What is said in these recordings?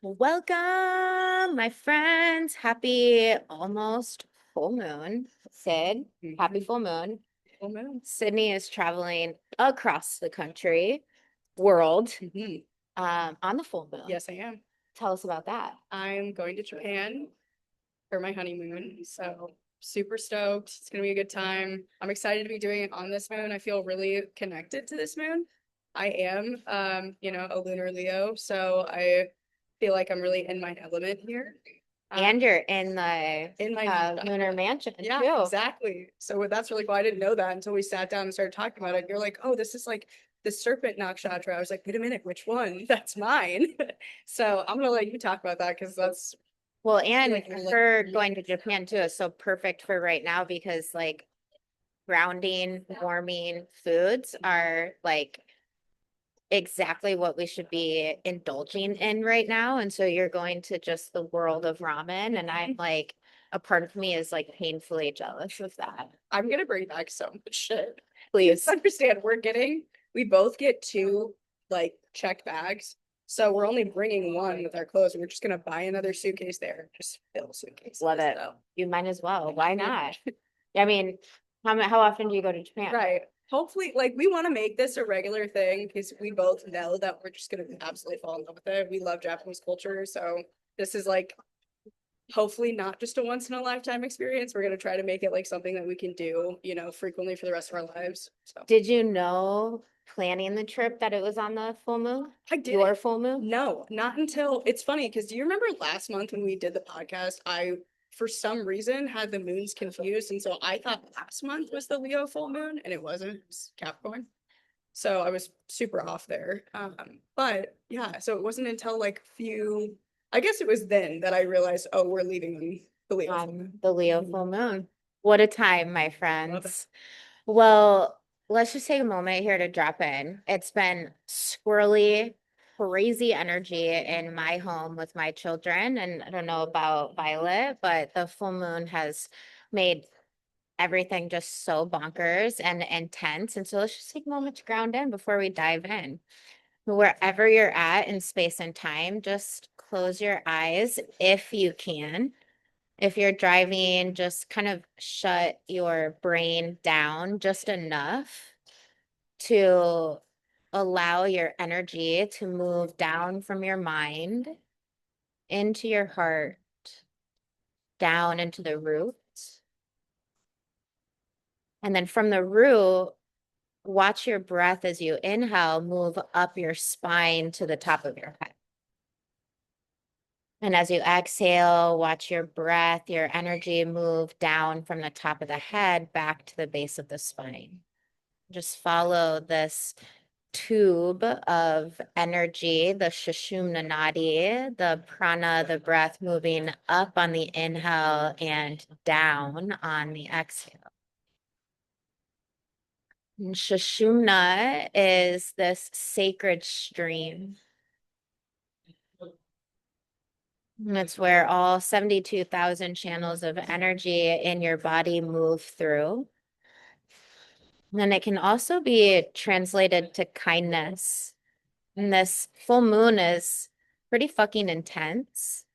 Welcome, my friends. Happy almost full moon. Sid, happy full moon. Full moon. Sydney is traveling across the country, world, on the full moon. Yes, I am. Tell us about that. I'm going to Japan for my honeymoon. So super stoked. It's gonna be a good time. I'm excited to be doing it on this moon. I feel really connected to this moon. I am a lunar Leo, so I feel like I'm really in my element here. And you're in the In my lunar mansion yeah, too. exactly. So that's really cool. I didn't know that until we sat down and started talking about it. You're like, oh, this is like the Serpent Nakshatra. I was like, wait a minute, which one? That's mine. So I'm gonna let you talk about that because that's Well, and like for going to Japan too is so perfect for right now because like grounding, warming foods are like exactly what we should be indulging in right now. And so you're going to just the world of ramen. And I'm like, a part of me is like painfully jealous of that. I'm gonna bring back so much shit. Please. Understand, we both get two like check bags. So we're only bringing one with our clothes. We're just gonna buy another suitcase there. Just fill suitcases. Love it. So. You might as well. Why not? I mean, how often do you go to Japan? Right. Hopefully, like we want to make this a regular thing because we both know that we're just gonna absolutely fall in love with it. We love Japanese culture, so this is like hopefully not just a once in a lifetime experience. We're gonna try to make it like something that we can do, frequently for the rest of our lives. So Did you know planning the trip that it was on the full moon? I did. Your full moon? No, not until it's funny because do you remember last month when we did the podcast? I for some reason had the moons confused, and so I thought last month was the Leo full moon, and it wasn't. It was Capricorn. So I was super off there. But yeah, so it wasn't until I guess it was then that I realized, oh, we're leaving on the Leo full moon. The Leo full moon. What a time, my friends. Well, let's just take a moment here to drop in. It's been squirrely, crazy energy in my home with my children. And I don't know about Violet, but the full moon has made everything just so bonkers and intense. And so let's just take a moment to ground in before we dive in. Wherever you're at in space and time, just close your eyes if you can. If you're driving, just kind of shut your brain down just enough to allow your energy to move down from your mind into your heart, down into the root. And then from the root, watch your breath as you inhale move up your spine to the top of your head. And as you exhale, watch your breath, your energy move down from the top of the head back to the base of the spine. Just follow this tube of energy, the Sushumna Nadi, the prana, the breath moving up on the inhale and down on the exhale. And Sushumna is this sacred stream. And it's where all 72,000 channels of energy in your body move through. And then it can also be translated to kindness. And this full moon is pretty fucking intense.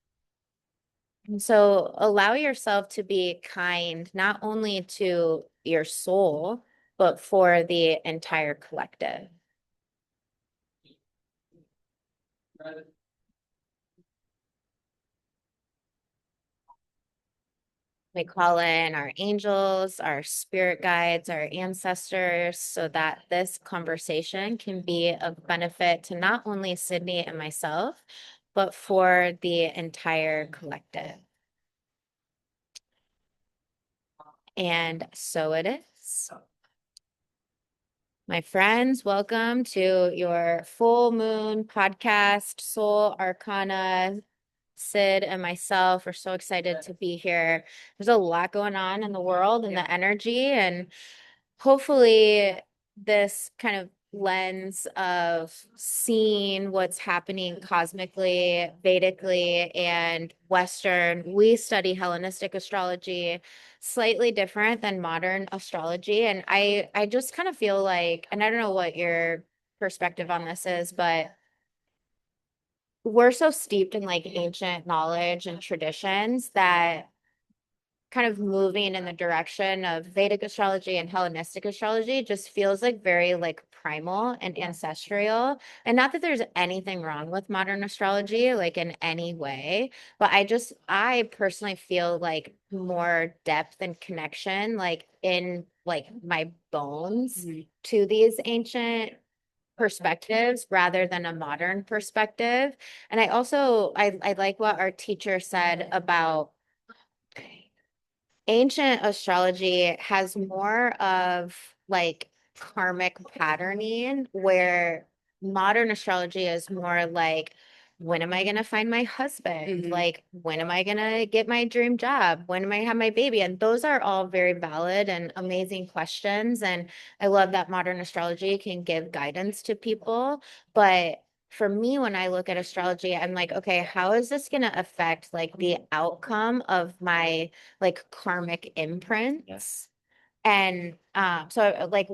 And so allow yourself to be kind, not only to your soul, but for the entire collective. We call in our angels, our spirit guides, our ancestors, so that this conversation can be of benefit to not only Sydney and myself, but for the entire collective. And so it is. My friends, welcome to your full moon podcast, Soul Arcana. Sid and myself are so excited to be here. There's a lot going on in the world and the energy, and hopefully this kind of lens of seeing what's happening cosmically, Vedically, and Western. We study Hellenistic astrology, slightly different than modern astrology. And I just kind of feel like, and I don't know what your perspective on this is, but we're so steeped in like ancient knowledge and traditions that kind of moving in the direction of Vedic astrology and Hellenistic astrology just feels like very like primal and ancestral. And not that there's anything wrong with modern astrology, like in any way, but I personally feel like more depth and connection, like in like my bones to these ancient perspectives rather than a modern perspective. And I like what our teacher said about ancient astrology has more of like karmic patterning, where modern astrology is more like, when am I going to find my husband? Like, when am I going to get my dream job? When am I have my baby? And those are all very valid and amazing questions. And I love that modern astrology can give guidance to people. But for me, when I look at astrology, I'm like, okay, how is this going to affect like the outcome of my like karmic imprints? And so like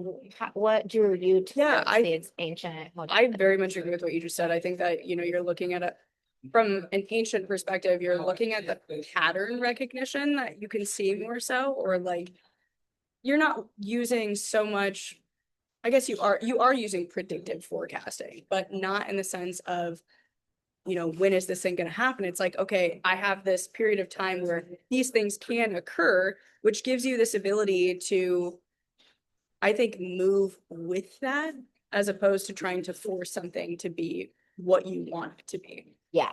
what drew you Yeah, towards these ancient I modalities? very much agree with what you just said. I think that, you're looking at it from an ancient perspective, you're looking at the pattern recognition that you can see more so, or like you're not using so much, I guess you are using predictive forecasting, but not in the sense of, when is this thing going to happen? It's like, okay, I have this period of time where these things can occur, which gives you this ability to, I think, move with that as opposed to trying to force something to be what you want it to be. Yeah.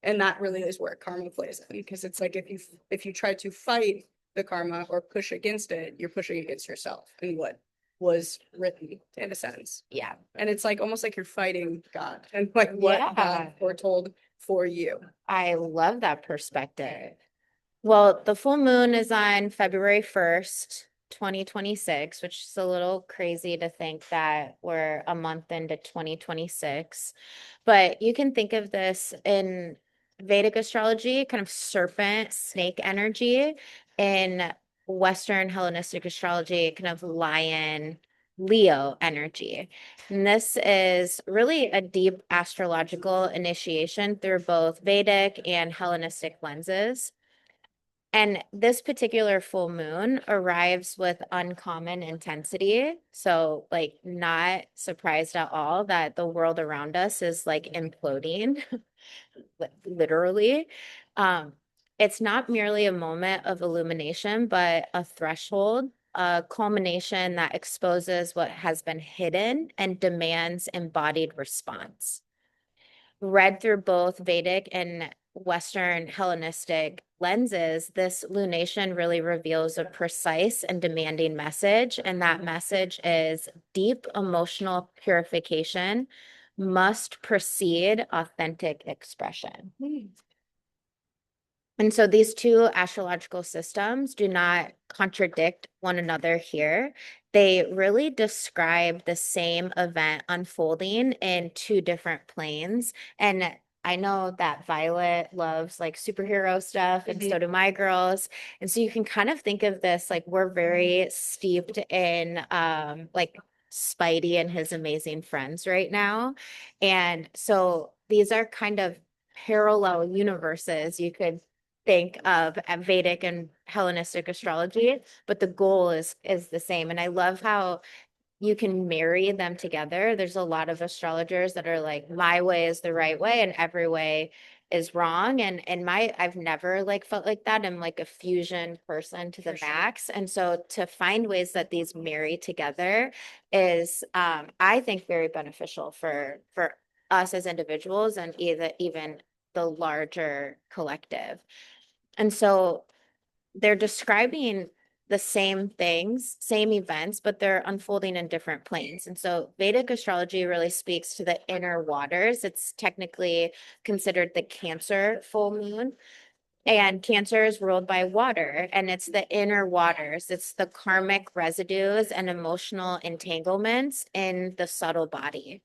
And that really is where karma plays in, because it's like if you try to fight the karma or push against it, you're pushing against yourself and what was written in a sense. Yeah. And it's like almost like you're fighting God and like what God foretold for you. I love that perspective. Well, the full moon is on February 1st, 2026, which is a little crazy to think that we're a month into 2026. But you can think of this in Vedic astrology, kind of serpent, snake energy, in Western Hellenistic astrology, kind of lion, Leo energy. And this is really a deep astrological initiation through both Vedic and Hellenistic lenses. And this particular full moon arrives with uncommon intensity. So, like, not surprised at all that the world around us is like imploding, literally. Um, it's not merely a moment of illumination, but a threshold, a culmination that exposes what has been hidden and demands embodied response. Read through both Vedic and Western Hellenistic lenses, this lunation really reveals a precise and demanding message. And that message is deep emotional purification must precede authentic expression. And so these two astrological systems do not contradict one another here. They really describe the same event unfolding in two different planes. And I know that Violet loves like superhero stuff, and so do my girls. And so you can kind of think of this like we're very steeped in like Spidey and his amazing friends right now. And so these are kind of parallel universes you could think of at Vedic and Hellenistic astrology, but the goal is the same. And I love how you can marry them together. There's a lot of astrologers that are like, my way is the right way and every way is wrong. And I've never like felt like that. I'm like a fusion person to the max. And so to find ways that these marry together is I think very beneficial for us as individuals and even the larger collective. And so they're describing the same things, same events, but they're unfolding in different planes. And so Vedic astrology really speaks to the inner waters. It's technically considered the Cancer full moon. And Cancer is ruled by water, and it's the inner waters. It's the karmic residues and emotional entanglements in the subtle body.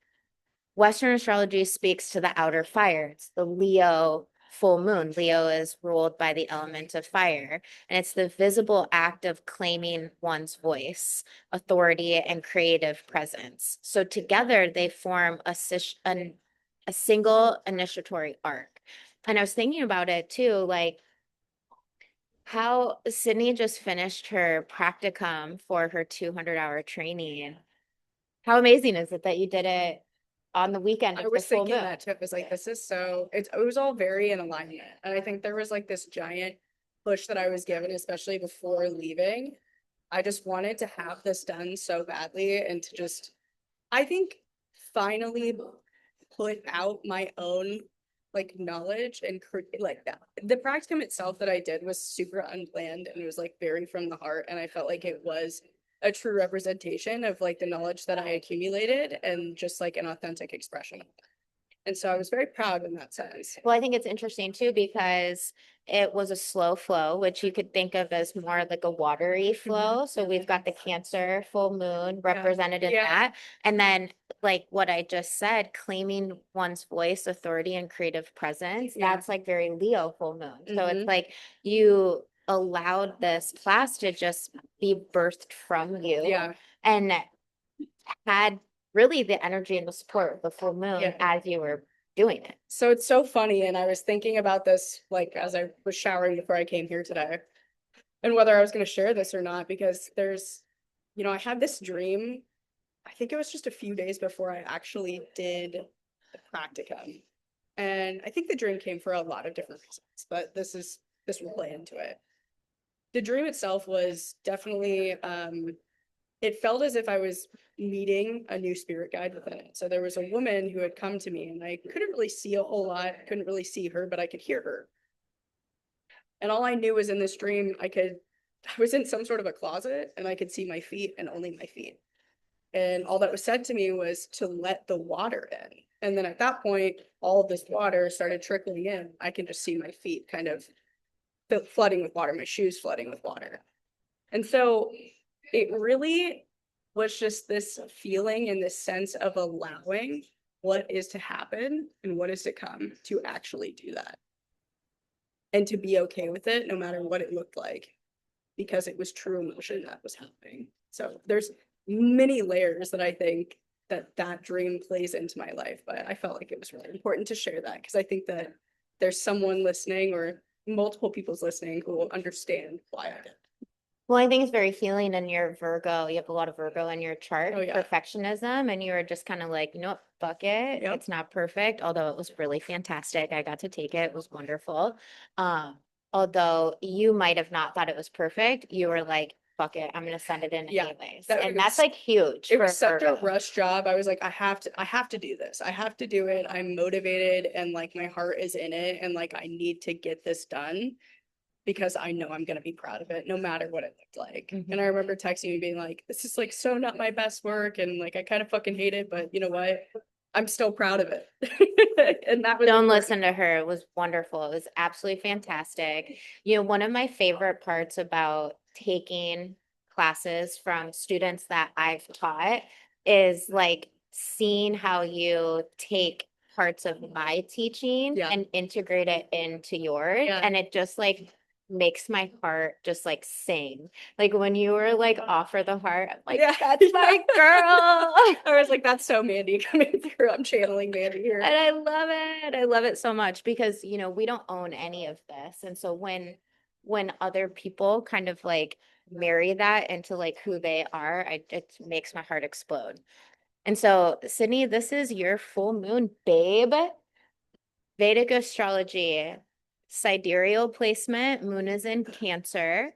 Western astrology speaks to the outer fire. It's the Leo full moon. Leo is ruled by the element of fire, and it's the visible act of claiming one's voice, authority, and creative presence. So together they form a single initiatory arc. And I was thinking about it too, like how Sydney just finished her practicum for her 200-hour training. How amazing is it that you did it on the weekend I of the was full thinking moon? that too. It was like, this is so, it was all very in alignment. And I think there was like this giant push that I was given, especially before leaving. I just wanted to have this done so badly and to just, I think, finally put out my own like knowledge and like that. The practicum itself that I did was super unplanned and it was like very from the heart. And I felt like it was a true representation of like the knowledge that I accumulated and just like an authentic expression of it. And so I was very proud in that sense. Well, I think it's interesting too because it was a slow flow, which you could think of as more like a watery flow. So we've got the Cancer full moon represented in that. And then, like what I just said, claiming one's voice, authority, and creative presence, that's like very Leo full moon. So it's like you allowed this class to just be birthed from you. Yeah. And had really the energy and the support of the full moon as you were doing it. So it's so funny. And I was thinking about this like as I was showering before I came here today and whether I was going to share this or not, because there's, I had this dream. I think it was just a few days before I actually did the practicum. And I think the dream came for a lot of different reasons, but this will play into it. The dream itself was definitely it felt as if I was meeting a new spirit guide within it. So there was a woman who had come to me and I couldn't really see a whole lot, couldn't really see her, but I could hear her. And all I knew was in this dream, I was in some sort of a closet and I could see my feet and only my feet. And all that was said to me was to let the water in. And then at that point, all of this water started trickling in. I can just see my feet kind of flooding with water, my shoes flooding with water. And so it really was just this feeling and this sense of allowing what is to happen and what is to come to actually do that. And to be okay with it, no matter what it looked like, because it was true emotion that was happening. So there's many layers that I think that dream plays into my life, but I felt like it was really important to share that because I think that there's someone listening or multiple people's listening who will understand why I did. Well, I think it's very healing in your Virgo. You have a lot of Virgo in your chart, perfectionism, and you were just kind of like, you know what, fuck it. It's not perfect, although it was really fantastic. I got to take it. It was wonderful. Although you might have not thought it was perfect, you were like, fuck it, I'm gonna send it in anyways. And that's like huge. It was such a rush job. I was like, I have to do this. I have to do it. I'm motivated and like my heart is in it and like I need to get this done because I know I'm going to be proud of it no matter what it looked like. And I remember texting you being like, this is like so not my best work. And like, I kind of fucking hate it, but you know what? I'm still proud of it. And that was Don't listen to her. It was wonderful. It was absolutely fantastic. You know, one of my favorite parts about taking classes from students that I've taught is like seeing how you take parts of my teaching and integrate it into yours. And it just like makes my heart just like sing. Like when you were like offer the heart, I'm like, that's my girl. I was like, that's so Mandy coming through. I'm channeling Mandy here. And I love it. I love it so much because, you know, we don't own any of this. And so when other people kind of like marry that into like who they are, it makes my heart explode. And so, Sydney, this is your full moon, babe. Vedic astrology, sidereal placement, moon is in Cancer.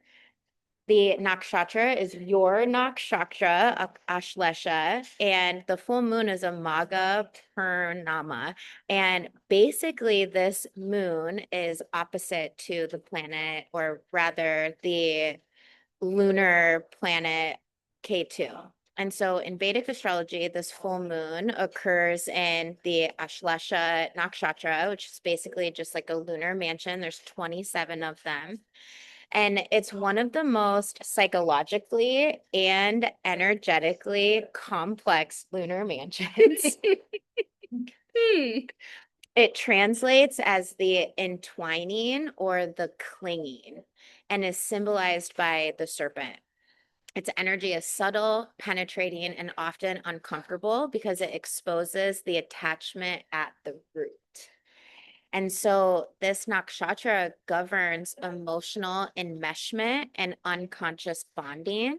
The nakshatra is your nakshatra, Ashlesha, and the full moon is a Magha Purnima. And basically, this moon is opposite to the planet, or rather, the lunar planet Ketu. And so in Vedic astrology, this full moon occurs in the Ashlesha Nakshatra, which is basically just like a lunar mansion. There's 27 of them. And it's one of the most psychologically and energetically complex lunar mansions. It translates as the entwining or the clinging and is symbolized by the serpent. Its energy is subtle, penetrating, and often uncomfortable because it exposes the attachment at the root. And so this nakshatra governs emotional enmeshment and unconscious bonding,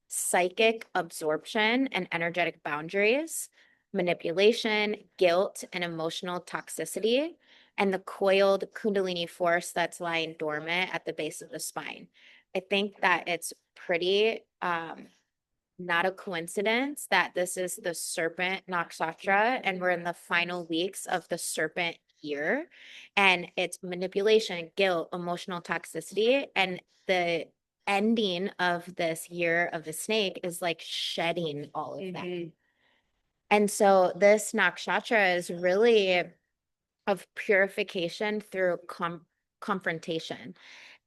psychic absorption and energetic boundaries, manipulation, guilt, and emotional toxicity, and the coiled Kundalini force that's lying dormant at the base of the spine. I think that it's pretty not a coincidence that this is the Serpent Nakshatra and we're in the final weeks of the Serpent year. And it's manipulation, guilt, emotional toxicity. And the ending of this year of the snake is like shedding all of that. And so this nakshatra is really of purification through confrontation.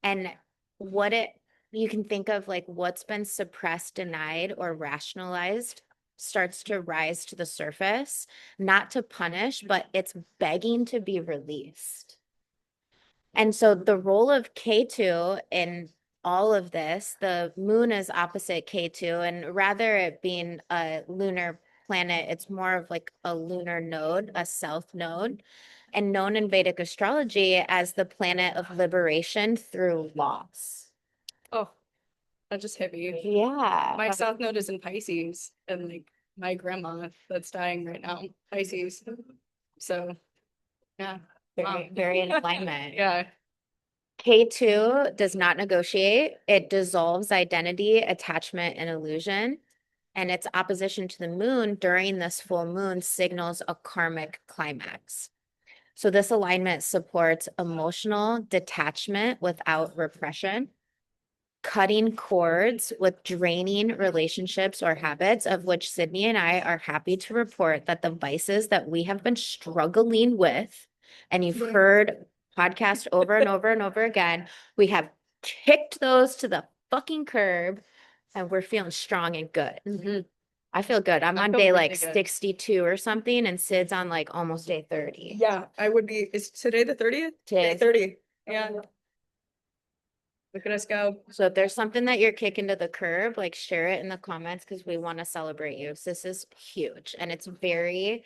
And what it you can think of like what's been suppressed, denied, or rationalized starts to rise to the surface, not to punish, but it's begging to be released. And so the role of Ketu in all of this, the moon is opposite Ketu, and rather it being a lunar planet, it's more of like a lunar node, a south node, and known in Vedic astrology as the planet of liberation through loss. Oh, that just hit me. Yeah. My south node is in Pisces, and like my grandma that's dying right now, Pisces. So, yeah. Very, very in alignment. Yeah. K2 does not negotiate. It dissolves identity, attachment, and illusion. And its opposition to the moon during this full moon signals a karmic climax. So this alignment supports emotional detachment without repression, cutting cords with draining relationships or habits, of which Sydney and I are happy to report that the vices that we have been struggling with, and you've heard podcast over and over and over again, we have kicked those to the fucking curb and we're feeling strong and good. I feel good. I'm I on feel day really like good. 62 or something, and Sid's on like almost day 30. Yeah, I would be. Is today the 30th? Day Today. 30. Yeah. Look at us go. So if there's something that you're kicking to the curb, like share it in the comments because we want to celebrate you. So this is huge and it's very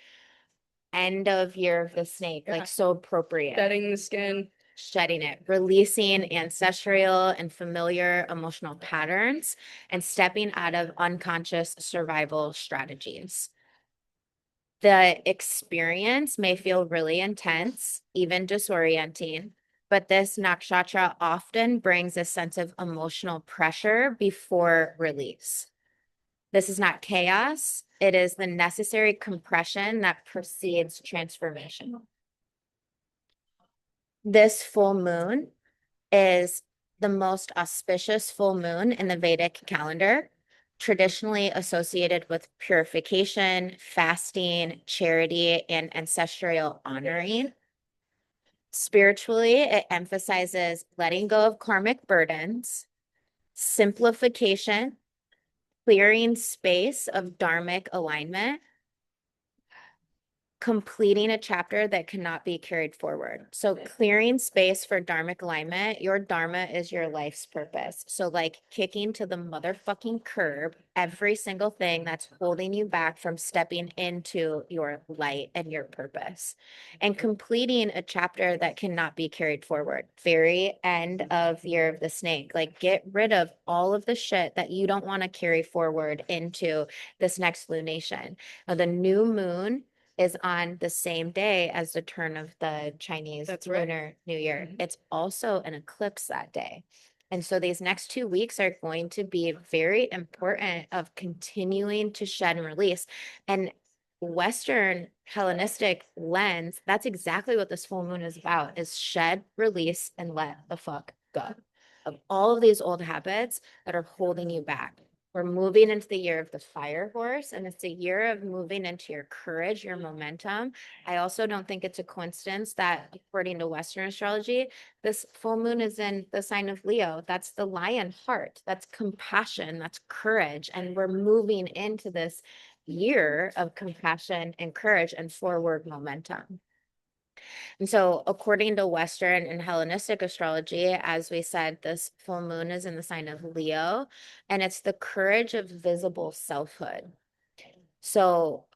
end of year of the snake, Yeah. like so appropriate. Shedding the skin. Shedding it, releasing ancestral and familiar emotional patterns, and stepping out of unconscious survival strategies. The experience may feel really intense, even disorienting, but this nakshatra often brings a sense of emotional pressure before release. This is not chaos. It is the necessary compression that precedes transformation. This full moon is the most auspicious full moon in the Vedic calendar, traditionally associated with purification, fasting, charity, and ancestral honoring. Spiritually, it emphasizes letting go of karmic burdens, simplification, clearing space of dharmic alignment, completing a chapter that cannot be carried forward. So clearing space for dharmic alignment, your dharma is your life's purpose. So like kicking to the motherfucking curb every single thing that's holding you back from stepping into your light and your purpose, and completing a chapter that cannot be carried forward. Very end of year of the snake. Like get rid of all of the shit that you don't want to carry forward into this next lunation. Now, the new moon is on the same day as the turn of the Chinese Lunar New Year. It's also an eclipse that day. And so these next 2 weeks are going to be very important of continuing to shed and release. And Western Hellenistic lens, that's exactly what this full moon is about, is shed, release, and let the fuck go of all of these old habits that are holding you back. We're moving into the year of the fire horse, and it's a year of moving into your courage, your momentum. I also don't think it's a coincidence that, according to Western astrology, this full moon is in the sign of Leo. That's the lion heart. That's compassion. That's courage. And we're moving into this year of compassion and courage and forward momentum. And so, according to Western and Hellenistic astrology, as we said, this full moon is in the sign of Leo, and it's the courage of visible selfhood. So,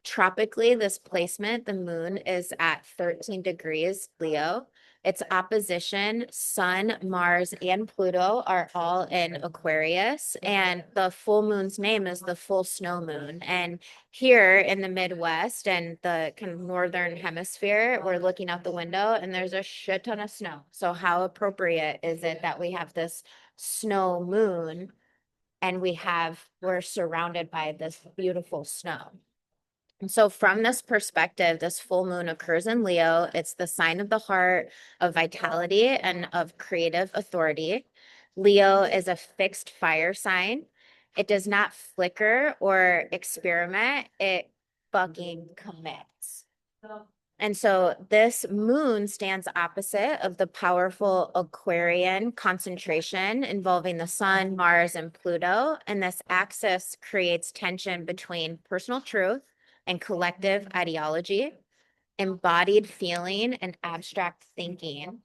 tropically, this placement, the moon is at 13 degrees Leo. Its opposition, Sun, Mars, and Pluto are all in Aquarius. And the full moon's name is the full snow moon. And here in the Midwest and the kind of northern hemisphere, we're looking out the window and there's a shit ton of snow. So, how appropriate is it that we have this snow moon and we're surrounded by this beautiful snow? And so, from this perspective, this full moon occurs in Leo. It's the sign of the heart, of vitality, and of creative authority. Leo is a fixed fire sign. It does not flicker or experiment, it fucking commits. And so, this moon stands opposite of the powerful Aquarian concentration involving the Sun, Mars, and Pluto. And this axis creates tension between personal truth and collective ideology, embodied feeling and abstract thinking,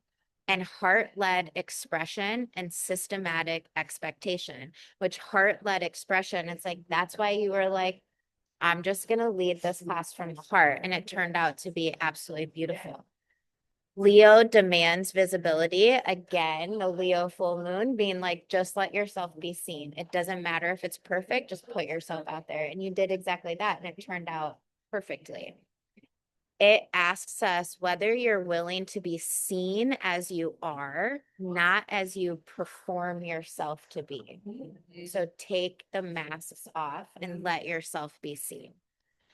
and heart-led expression and systematic expectation. Which heart-led expression, it's like, that's why you were like, I'm just going to lead this class from the heart. And it turned out to be absolutely beautiful. Leo demands visibility. Again, the Leo full moon being like, just let yourself be seen. It doesn't matter if it's perfect, just put yourself out there. And you did exactly that. And it turned out perfectly. It asks us whether you're willing to be seen as you are, not as you perform yourself to be. So take the masks off and let yourself be seen.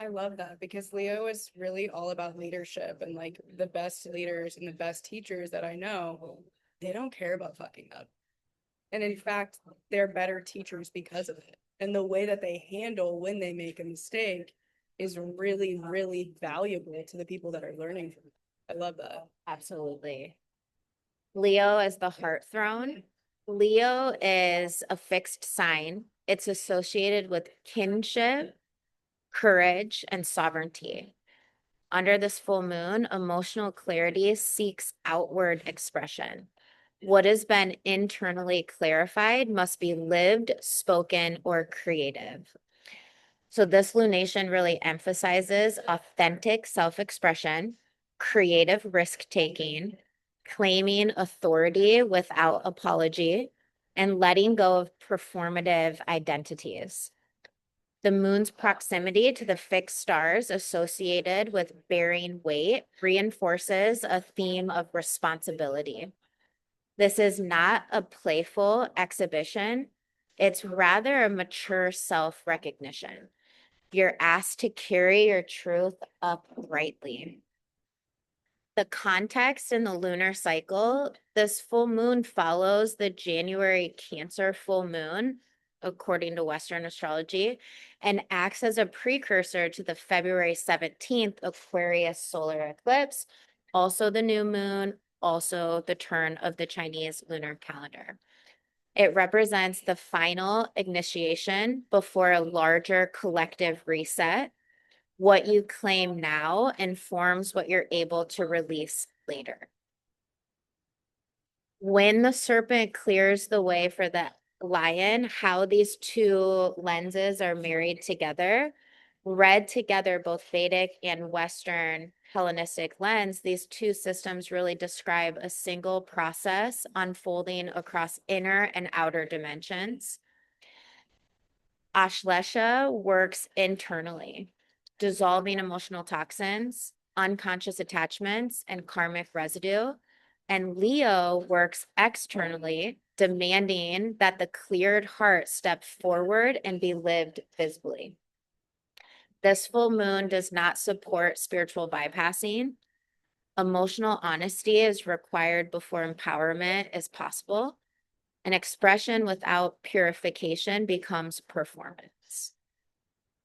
I love that because Leo is really all about leadership, and like the best leaders and the best teachers that I know, they don't care about fucking up. And in fact, they're better teachers because of it. And the way that they handle when they make a mistake is really, really valuable to the people that are learning from it. I love that. Absolutely. Leo is the heart throne. Leo is a fixed sign. It's associated with kinship, courage, and sovereignty. Under this full moon, emotional clarity seeks outward expression. What has been internally clarified must be lived, spoken, or creative. So this lunation really emphasizes authentic self-expression, creative risk-taking, claiming authority without apology, and letting go of performative identities. The moon's proximity to the fixed stars associated with bearing weight reinforces a theme of responsibility. This is not a playful exhibition, it's rather a mature self-recognition. You're asked to carry your truth uprightly. The context in the lunar cycle, this full moon follows the January Cancer full moon, according to Western astrology, and acts as a precursor to the February 17th Aquarius solar eclipse, also the new moon, also the turn of the Chinese lunar calendar. It represents the final initiation before a larger collective reset. What you claim now informs what you're able to release later. When the serpent clears the way for the lion, how these two lenses are married together, read together, both Vedic and Western Hellenistic lens, these two systems really describe a single process unfolding across inner and outer dimensions. Ashlesha works internally, dissolving emotional toxins, unconscious attachments, and karmic residue. And Leo works externally, demanding that the cleared heart step forward and be lived visibly. This full moon does not support spiritual bypassing. Emotional honesty is required before empowerment is possible. An expression without purification becomes performance.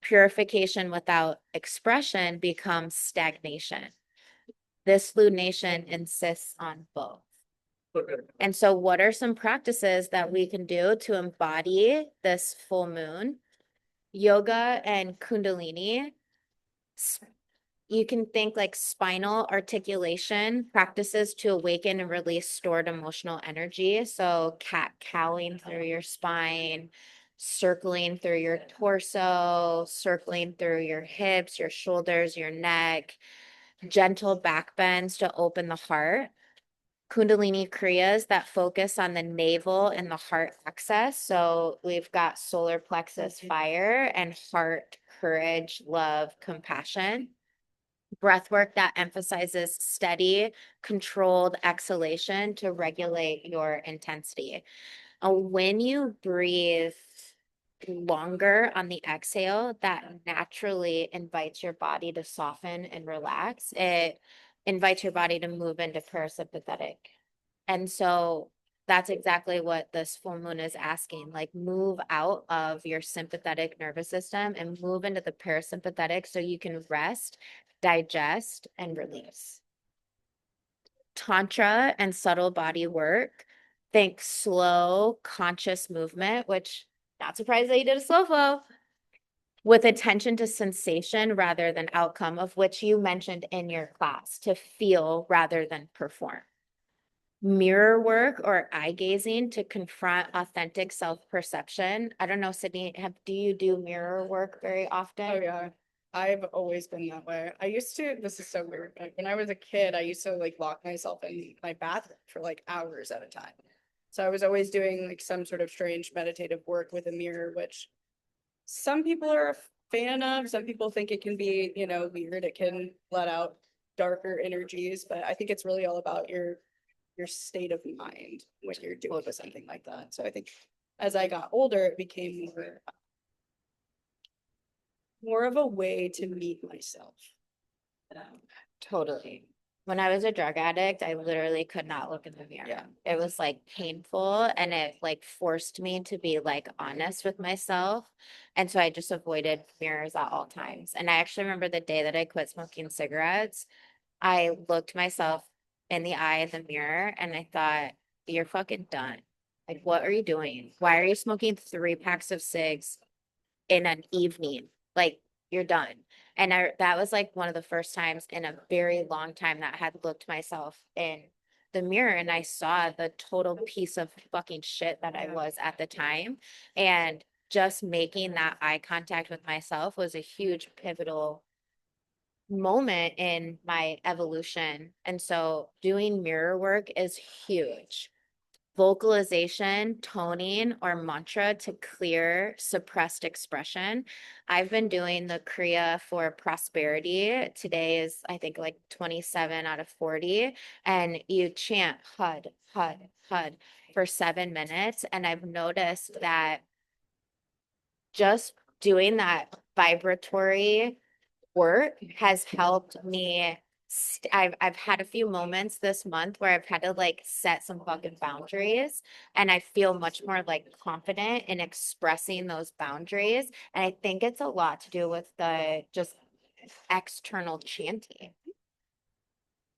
Purification without expression becomes stagnation. This lunation insists on both. And so, what are some practices that we can do to embody this full moon? Yoga and Kundalini you can think like spinal articulation practices to awaken and release stored emotional energy. So cat-cowing through your spine, circling through your torso, circling through your hips, your shoulders, your neck, gentle back bends to open the heart. Kundalini Kriyas that focus on the navel and the heart axis. So we've got solar plexus fire and heart, courage, love, compassion. Breath work that emphasizes steady, controlled exhalation to regulate your intensity. When you breathe longer on the exhale, that naturally invites your body to soften and relax. It invites your body to move into parasympathetic. And so that's exactly what this full moon is asking, like move out of your sympathetic nervous system and move into the parasympathetic so you can rest, digest, and release. Tantra and subtle body work, think slow, conscious movement, which not surprised that you did a slow flow, with attention to sensation rather than outcome, of which you mentioned in your class, to feel rather than perform. Mirror work or eye gazing to confront authentic self-perception. I don't know, Sydney, do you do mirror work very often? Oh yeah. I've always been that way. I used to, this is so weird, but when I was a kid, I used to like lock myself in my bathroom for like hours at a time. So I was always doing like some sort of strange meditative work with a mirror, which some people are a fan of. Some people think it can be, weird. It can let out darker energies, but I think it's really all about your state of mind when you're doing something like that. So I think as I got older, it became more of a way to meet myself. Totally. When I was a drug addict, I literally could not look in the mirror. Yeah. It was like painful and it like forced me to be like honest with myself. And so I just avoided mirrors at all times. And I actually remember the day that I quit smoking cigarettes, I looked myself in the eye in the mirror and I thought, you're fucking done. Like, what are you doing? Why are you smoking 3 packs of cigs in an evening? Like, you're done. And that was like one of the first times in a very long time that I had looked myself in the mirror and I saw the total piece of fucking shit that I was at the time. And just making that eye contact with myself was a huge pivotal moment in my evolution. And so doing mirror work is huge. Vocalization, toning, or mantra to clear suppressed expression. I've been doing the Kriya for prosperity. Today is, I think, like 27 out of 40. And you chant HUD, HUD, HUD for 7 minutes. And I've noticed that just doing that vibratory work has helped me. I've had a few moments this month where I've had to like set some fucking boundaries, and I feel much more like confident in expressing those boundaries. And I think it's a lot to do with the just external chanting.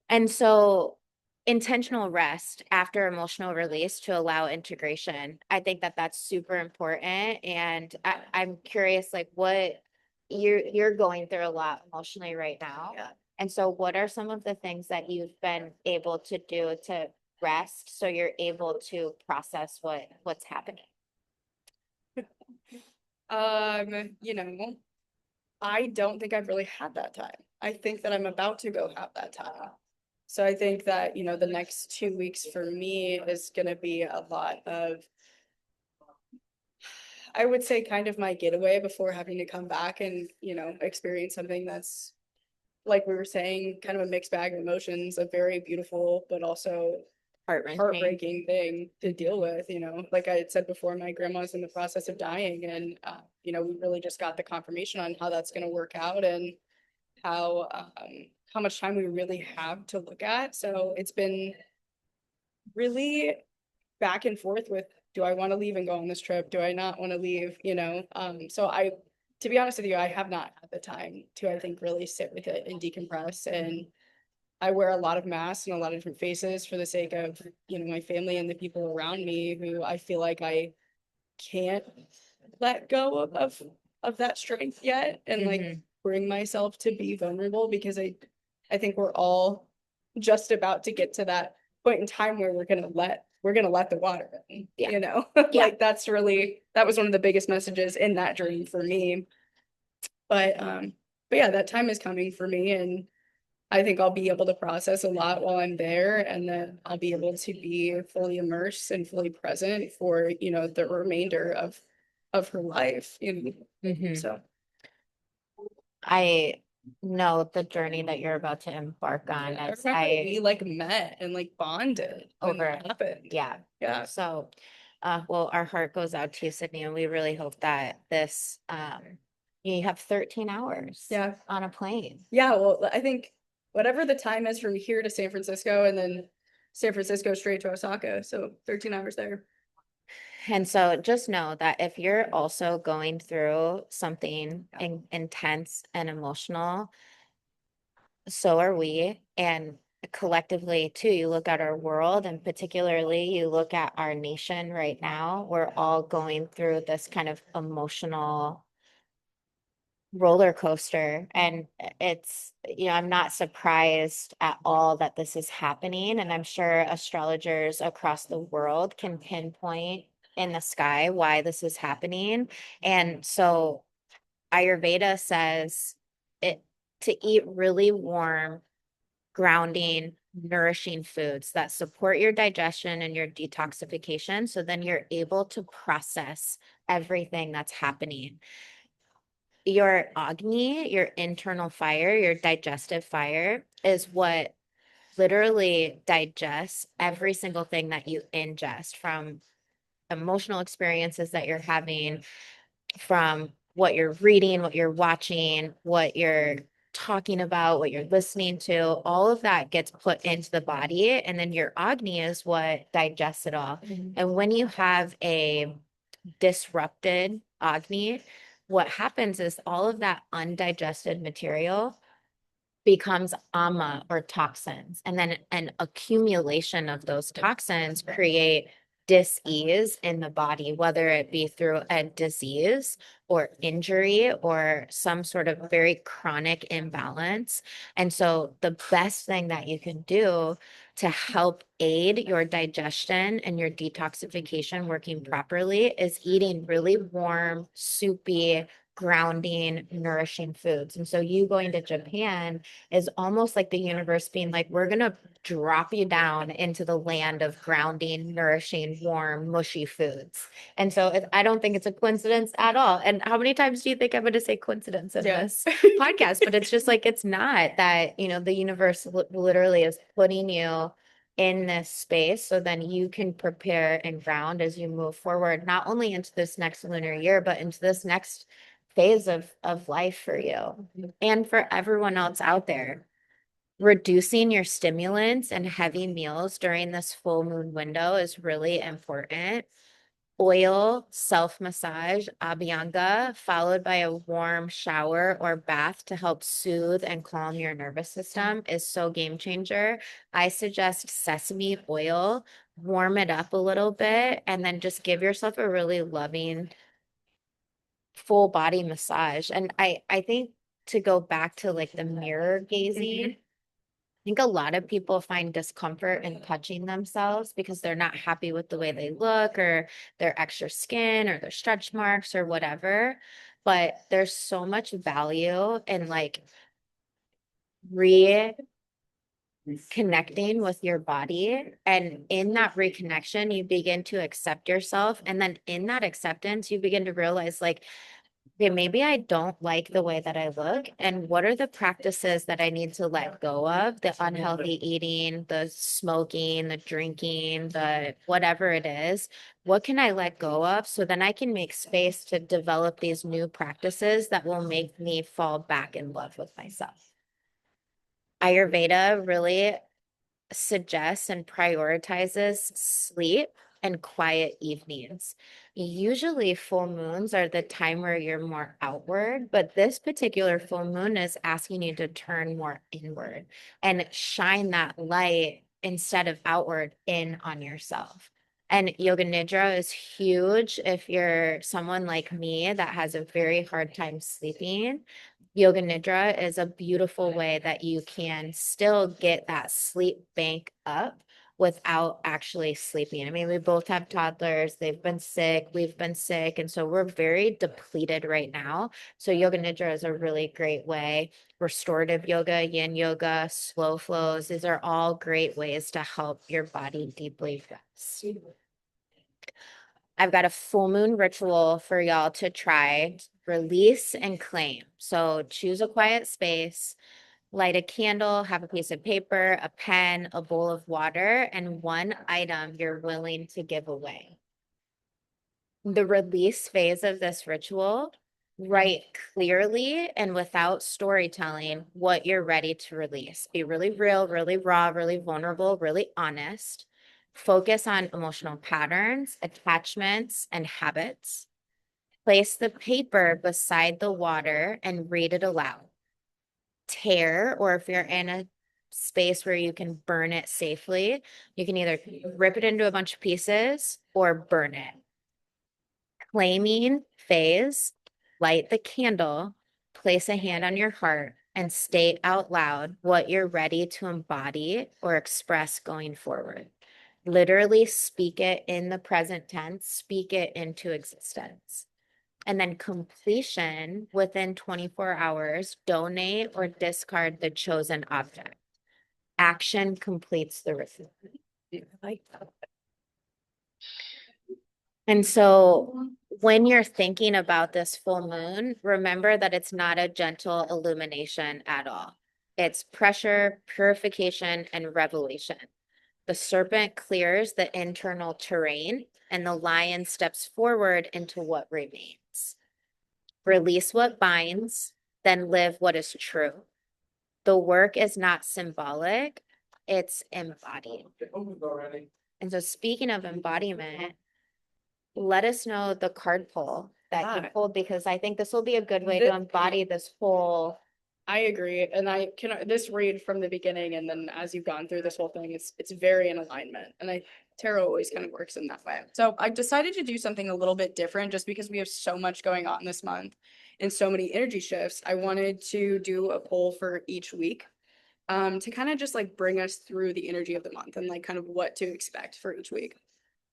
And so intentional rest after emotional release to allow integration. I think that that's super important. And I'm curious, like what you're going through a lot emotionally right now. Yeah. And so what are some of the things that you've been able to do to rest so you're able to process what's happening? You know, I don't think I've really had that time. I think that I'm about to go have that time. So I think that, the next 2 weeks for me is going to be a lot of, I would say, kind of my getaway before having to come back and, experience something that's, like we were saying, kind of a mixed bag of emotions, a very beautiful, but also heartbreaking thing to deal with. Like I had said before, my grandma's in the process of dying, and we really just got the confirmation on how that's going to work out and how much time we really have to look at. So it's been really back and forth with, do I want to leave and go on this trip? Do I not want to leave? So to be honest with you, I have not had the time to, I think, really sit with it and decompress. And I wear a lot of masks and a lot of different faces for the sake of, my family and the people around me who I feel like I can't let go of that strength yet. And like bring myself to be vulnerable because I think we're all just about to get to that point in time where we're gonna let the water in, Yeah. you know? Yeah. Like that was one of the biggest messages in that dream for me. But yeah, that time is coming for me, and I think I'll be able to process a lot while I'm there, and then I'll be able to be fully immersed and fully present for, you know, the remainder of her life, you know. Mhm. So I know the journey that you're about to embark on. yeah, I As remember I we like met and like bonded when over, that happened. yeah. Yeah. So, well, our heart goes out to you, Sydney, and we really hope that this, you have 13 hours Yeah. on a plane. Yeah. Well, I think whatever the time is from here to San Francisco and then San Francisco straight to Osaka. So 13 hours there. And so just know that if you're also going through something intense and emotional, so are we. And collectively, too, you look at our world and particularly you look at our nation right now, we're all going through this kind of emotional roller coaster. And it's, I'm not surprised at all that this is happening. And I'm sure astrologers across the world can pinpoint in the sky why this is happening. And so Ayurveda says it to eat really warm, grounding, nourishing foods that support your digestion and your detoxification. So then you're able to process everything that's happening. Your Agni, your internal fire, your digestive fire, is what literally digests every single thing that you ingest, from emotional experiences that you're having, from what you're reading, what you're watching, what you're talking about, what you're listening to. All of that gets put into the body, and then your Agni is what digests it all. And when you have a disrupted Agni, what happens is all of that undigested material becomes ama, or toxins. And then an accumulation of those toxins create dis-ease in the body, whether it be through a disease or injury or some sort of very chronic imbalance. And so the best thing that you can do to help aid your digestion and your detoxification working properly is eating really warm, soupy, grounding, nourishing foods. And so you going to Japan is almost like the universe being like, we're going to drop you down into the land of grounding, nourishing, warm, mushy foods. And so I don't think it's a coincidence at all. And how many times do you think I'm going to say coincidence in this podcast? But it's just like, it's not that, the universe literally is putting you in this space so then you can prepare and ground as you move forward, not only into this next lunar year, but into this next phase of life for you and for everyone else out there. Reducing your stimulants and heavy meals during this full moon window is really important. Oil, self-massage, abhyanga, followed by a warm shower or bath to help soothe and calm your nervous system is so game changer. I suggest sesame oil, warm it up a little bit, and then just give yourself a really loving full body massage. And I think, to go back to like the mirror gazing, I think a lot of people find discomfort in touching themselves because they're not happy with the way they look, or their extra skin, or their stretch marks, or whatever. But there's so much value in like reconnecting with your body. And in that reconnection, you begin to accept yourself. And then in that acceptance, you begin to realize like, okay, maybe I don't like the way that I look. And what are the practices that I need to let go of? The unhealthy eating, the smoking, the drinking, the whatever it is. What can I let go of so then I can make space to develop these new practices that will make me fall back in love with myself? Ayurveda really suggests and prioritizes sleep and quiet evenings. Usually, full moons are the time where you're more outward, but this particular full moon is asking you to turn more inward and shine that light instead of outward in on yourself. And yoga nidra is huge if you're someone like me that has a very hard time sleeping. Yoga Nidra is a beautiful way that you can still get that sleep bank up without actually sleeping. I mean, we both have toddlers, they've been sick, we've been sick, and so we're very depleted right now. So Yoga Nidra is a really great way. Restorative yoga, yin yoga, slow flows, these are all great ways to help your body deeply rest. I've got a full moon ritual for y'all to try. Release and claim. So choose a quiet space, light a candle, have a piece of paper, a pen, a bowl of water, and one item you're willing to give away. The release phase of this ritual, write clearly and without storytelling what you're ready to release. Be really real, really raw, really vulnerable, really honest. Focus on emotional patterns, attachments, and habits. Place the paper beside the water and read it aloud. Tear, or if you're in a space where you can burn it safely, you can either rip it into a bunch of pieces or burn it. Claiming phase, light the candle, place a hand on your heart, and state out loud what you're ready to embody or express going forward. Literally speak it in the present tense, speak it into existence. And then completion within 24 hours, donate or discard the chosen object. Action completes the ritual. And so when you're thinking about this full moon, remember that it's not a gentle illumination at all. It's pressure, purification, and revelation. The serpent clears the internal terrain, and the lion steps forward into what remains. Release what binds, then live what is true. The work is not symbolic, it's embodied. And so, speaking of embodiment, let us know the card pull that you pulled, because I think this will be a good way to embody this whole. I agree. And I can this read from the beginning, and then as you've gone through this whole thing, it's very in alignment. And tarot always kind of works in that way. So I decided to do something a little bit different just because we have so much going on this month and so many energy shifts. I wanted to do a poll for each week to kind of just like bring us through the energy of the month and like kind of what to expect for each week.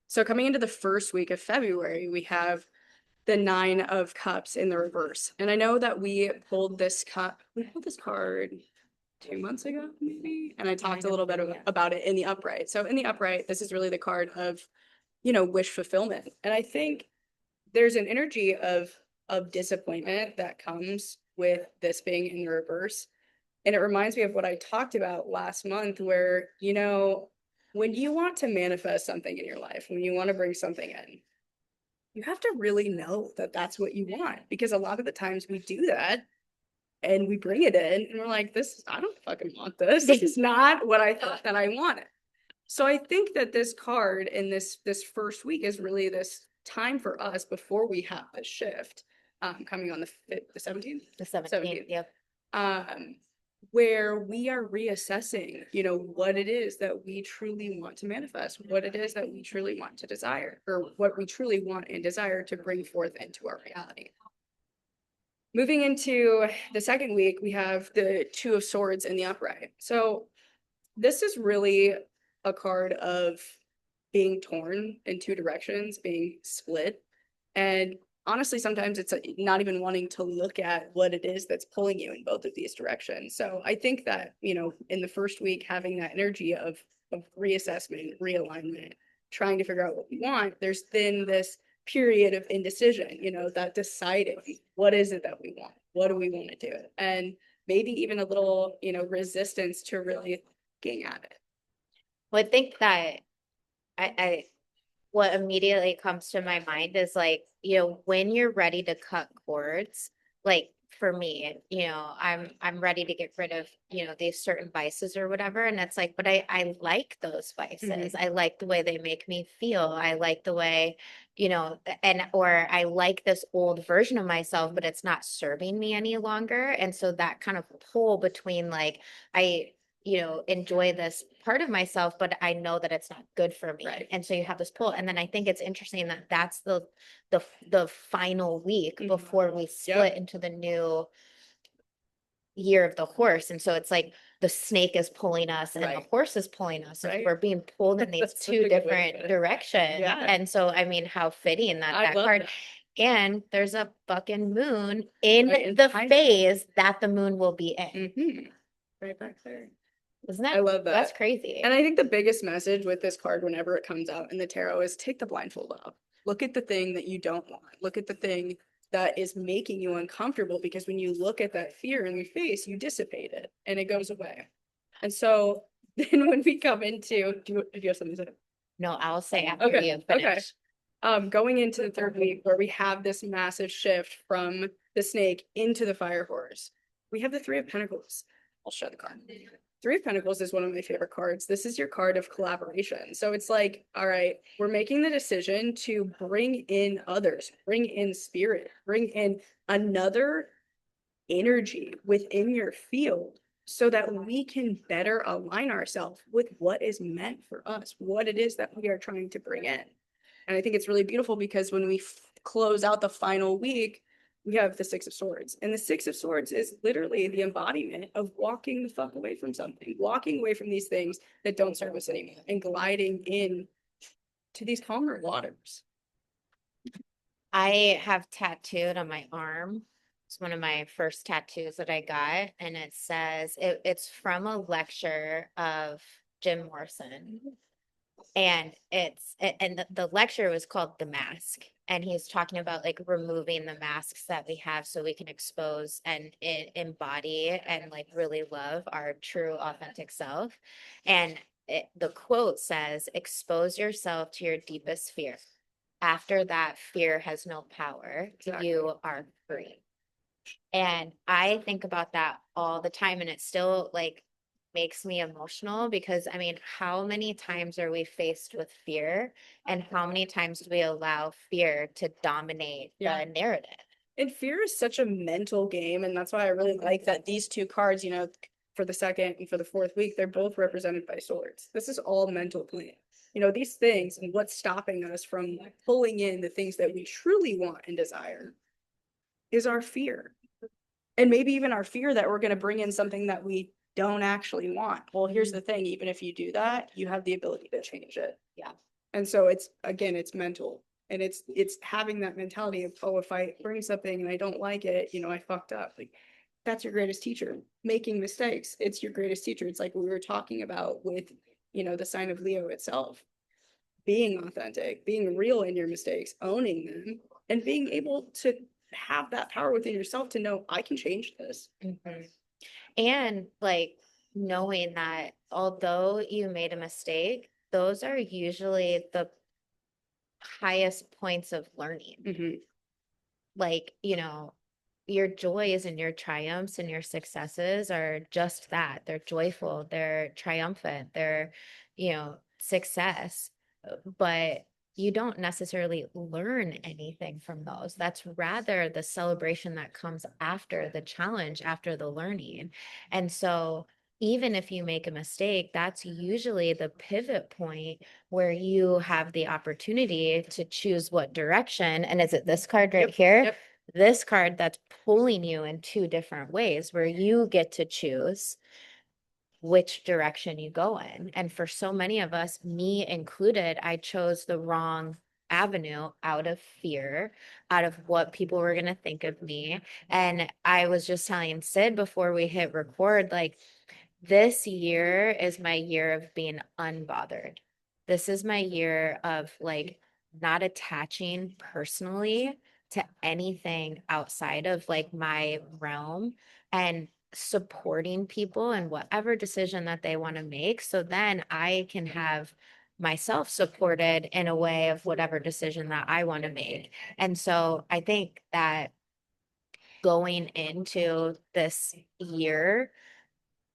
So coming into the first week of February, we have the 9 of Cups in the reverse. And I know that we pulled this card 2 months ago, maybe. And I talked a little bit about it in the upright. So in the upright, this is really the card of, wish fulfillment. And I think there's an energy of disappointment that comes with this being in the reverse. And it reminds me of what I talked about last month, where, when you want to manifest something in your life, when you want to bring something in, you have to really know that that's what you want, because a lot of the times we do that and we bring it in and we're like, I don't fucking want this. This is not what I thought that I wanted. So I think that this card in this first week is really this time for us before we have the shift coming on the 17th. The 17th, yep. Where we are reassessing, what it is that we truly want to manifest, what it is that we truly want to desire, or what we truly want and desire to bring forth into our reality. Moving into the second week, we have the 2 of Swords in the upright. So this is really a card of being torn in 2 directions, being split. And honestly, sometimes it's not even wanting to look at what it is that's pulling you in both of these directions. So I think that, in the first week, having that energy of reassessment, realignment, trying to figure out what we want, there's then this period of indecision, that deciding what is it that we want? What do we want to do? And maybe even a little, resistance to really getting at it. Well, I think that what immediately comes to my mind is like, when you're ready to cut cords, like for me, I'm ready to get rid of, these certain vices or whatever. And it's like, but I like those vices. Mm-hmm. I like the way they make me feel. I like the way, or I like this old version of myself, but it's not serving me any longer. And so that kind of pull between like, I enjoy this part of myself, but I know that it's not good for me. Right. And so you have this pull. And then I think it's interesting that that's the final week before we split into the new year of the horse. And so it's like the snake is pulling us and the Right. horse is pulling us. And Right. we're being pulled in these That's such two a good way to different put it. directions. Yeah. And so, I mean, how fitting that I that love card. that. And there's a fucking moon in Right in the Pisces. phase that the moon will be in. Mhm. Right back there. Isn't that? I love that. That's crazy. And I think the biggest message with this card, whenever it comes out in the tarot, is take the blindfold off. Look at the thing that you don't want. Look at the thing that is making you uncomfortable, because when you look at that fear in your face, you dissipate it and it goes away. And so then when we come into, do you have something to say? No, I'll say after Okay, you finish. Going into the third week where we have this massive shift from the snake into the fire horse, we have the Three of Pentacles. I'll show the card. Three of Pentacles is one of my favorite cards. This is your card of collaboration. So it's like, all right, we're making the decision to bring in others, bring in spirit, bring in another energy within your field so that we can better align ourselves with what is meant for us, what it is that we are trying to bring in. And I think it's really beautiful because when we close out the final week, we have the Six of Swords. And the Six of Swords is literally the embodiment of walking the fuck away from something, walking away from these things that don't serve us anymore and gliding in to these calmer waters. I have tattooed on my arm. It's one of my first tattoos that I got, and it says it's from a lecture of Jim Morrison, and the lecture was called The Mask, and he's talking about like removing the masks that we have so we can expose and embody and like really love our true authentic self. And the quote says, expose yourself to your deepest fear. After that, fear has no power. Exactly. You are free. And I think about that all the time, and it still like makes me emotional because I mean, how many times are we faced with fear, and how many times do we allow fear to dominate the narrative? And fear is such a mental game, and that's why I really like that these two cards, for the second and for the fourth week, they're both represented by swords. This is all mental play. These things and what's stopping us from pulling in the things that we truly want and desire is our fear. And maybe even our fear that we're going to bring in something that we don't actually want. Well, here's the thing, even if you do that, you have the ability to change it. Yeah. And so it's mental. And it's having that mentality of, oh, if I bring something and I don't like it, I fucked up. Like, that's your greatest teacher. Making mistakes, it's your greatest teacher. It's like we were talking about with, the sign of Leo itself. Being authentic, being real in your mistakes, owning them, and being able to have that power within yourself to know I can change this. Mm-hmm. And like knowing that although you made a mistake, those are usually the highest points of learning. Mm-hmm. Like, your joys and your triumphs and your successes are just that. They're joyful, they're triumphant, they're, success. But you don't necessarily learn anything from those. That's rather the celebration that comes after the challenge, after the learning. And so, even if you make a mistake, that's usually the pivot point where you have the opportunity to choose what direction. And is it this card right here? Yep. This card that's pulling you in two different ways where you get to choose which direction you go in. And for so many of us, me included, I chose the wrong avenue out of fear, out of what people were going to think of me. And I was just telling Sid before we hit record, like, this year is my year of being unbothered. This is my year of like not attaching personally to anything outside of like my realm and supporting people in whatever decision that they want to make. So then I can have myself supported in a way of whatever decision that I want to make. And so I think that going into this year,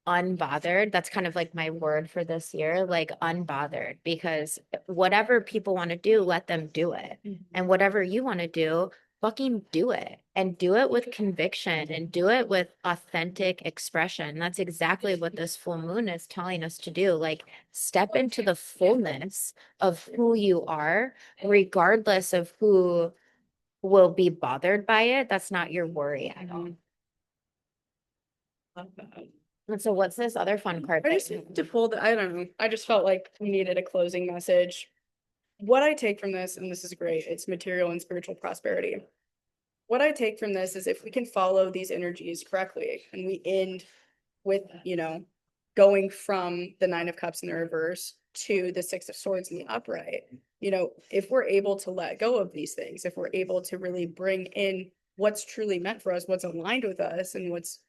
unbothered. That's kind of like my word for this year, like unbothered, because whatever people want to do, let them do it. Mhm. And whatever you want to do, fucking do it, and do it with conviction and do it with authentic expression. That's exactly what this full moon is telling us to do. Like, step into the fullness of who you are, regardless of who will be bothered by it. That's not your worry at all. Love that. And so what's this other fun card? I just to pull I don't know. I just felt like we needed a closing message. What I take from this, and this is great, it's material and spiritual prosperity. What I take from this is if we can follow these energies correctly and we end with, going from the Nine of Cups in the reverse to the Six of Swords in the upright, if we're able to let go of these things, if we're able to really bring in what's truly meant for us, what's aligned with us, and what's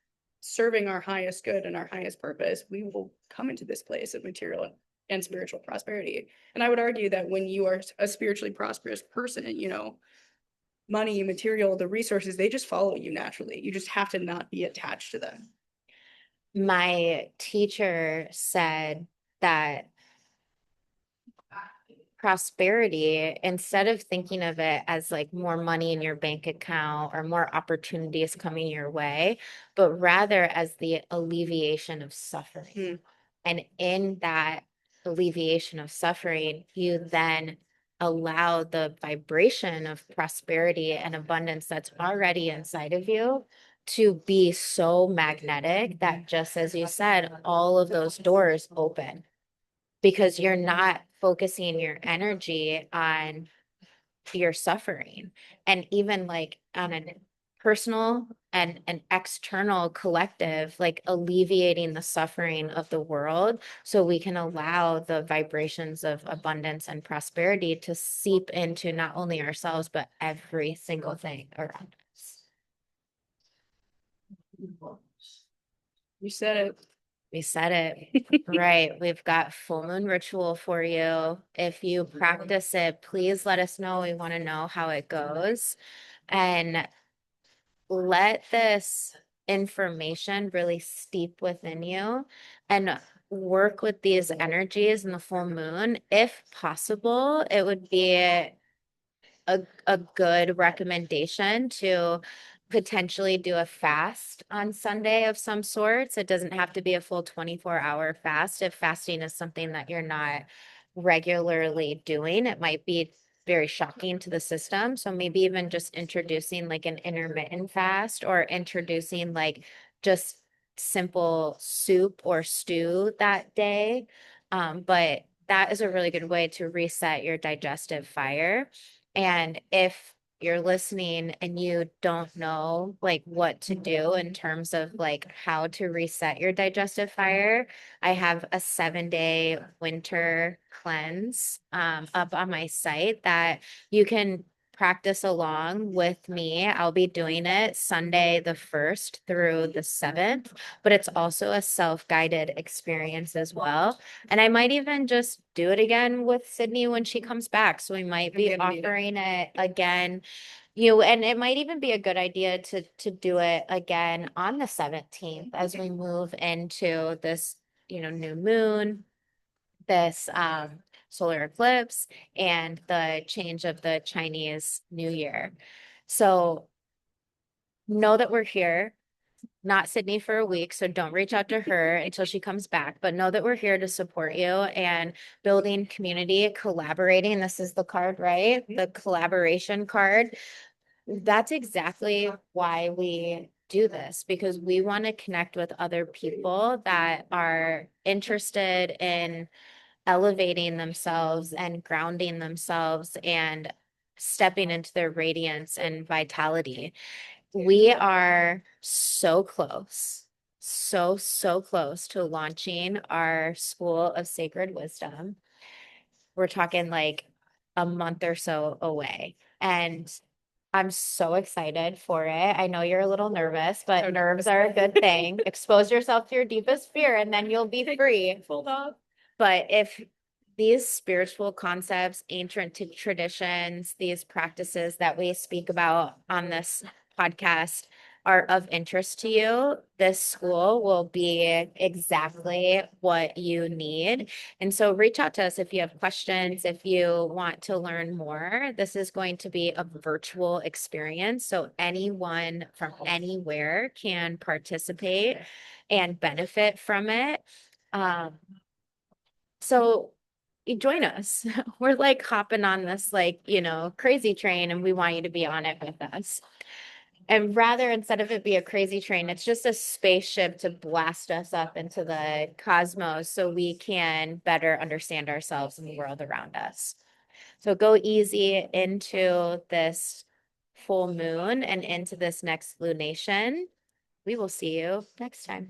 serving our highest good and our highest purpose, we will come into this place of material and spiritual prosperity. And I would argue that when you are a spiritually prosperous person, money, material, the resources, they just follow you naturally. You just have to not be attached to them. My teacher said that prosperity, instead of thinking of it as like more money in your bank account or more opportunities coming your way, but rather as the alleviation of suffering. And in that alleviation of suffering, you then allow the vibration of prosperity and abundance that's already inside of you to be so magnetic that, just as you said, all of those doors open because you're not focusing your energy on your suffering. And even like on a personal and an external collective, like alleviating the suffering of the world so we can allow the vibrations of abundance and prosperity to seep into not only ourselves, but every single thing around us. You said it. We said it. Right. We've got full moon ritual for you. If you practice it, please let us know. We want to know how it goes. And let this information really steep within you and work with these energies in the full moon. If possible, it would be a good recommendation to potentially do a fast on Sunday of some sorts. It doesn't have to be a full 24-hour fast. If fasting is something that you're not regularly doing, it might be very shocking to the system. So maybe even just introducing like an intermittent fast or introducing like just simple soup or stew that day. But that is a really good way to reset your digestive fire. And if you're listening and you don't know like what to do in terms of like how to reset your digestive fire, I have a 7-day winter cleanse up on my site that you can practice along with me. I'll be doing it Sunday the 1st through the 7th, but it's also a self-guided experience as well. And I might even just do it again with Sydney when she comes back. So we might be offering it again. And it might even be a good idea to do it again on the 17th as we move into this, new moon, this solar eclipse, and the change of the Chinese New Year. So know that we're here. Not Sydney for a week, so don't reach out to her until she comes back, but know that we're here to support you and building community, collaborating. This is the card, right? The collaboration card. That's exactly why we do this, because we want to connect with other people that are interested in elevating themselves and grounding themselves and stepping into their radiance and vitality. We are so close, so close to launching our School of Sacred Wisdom. We're talking like a month or so away. And I'm so excited for it. I know you're a little nervous, but nerves are a good thing. Expose yourself to your deepest fear and then you'll be free. Hold up. But if these spiritual concepts, ancient traditions, these practices that we speak about on this podcast are of interest to you, this school will be exactly what you need. And so reach out to us if you have questions, if you want to learn more. This is going to be a virtual experience, so anyone from anywhere can participate and benefit from it. So you join us. We're like hopping on this like, crazy train and we want you to be on it with us. And rather, instead of it be a crazy train, it's just a spaceship to blast us up into the cosmos so we can better understand ourselves and the world around us. So go easy into this full moon and into this next lunation. We will see you next time.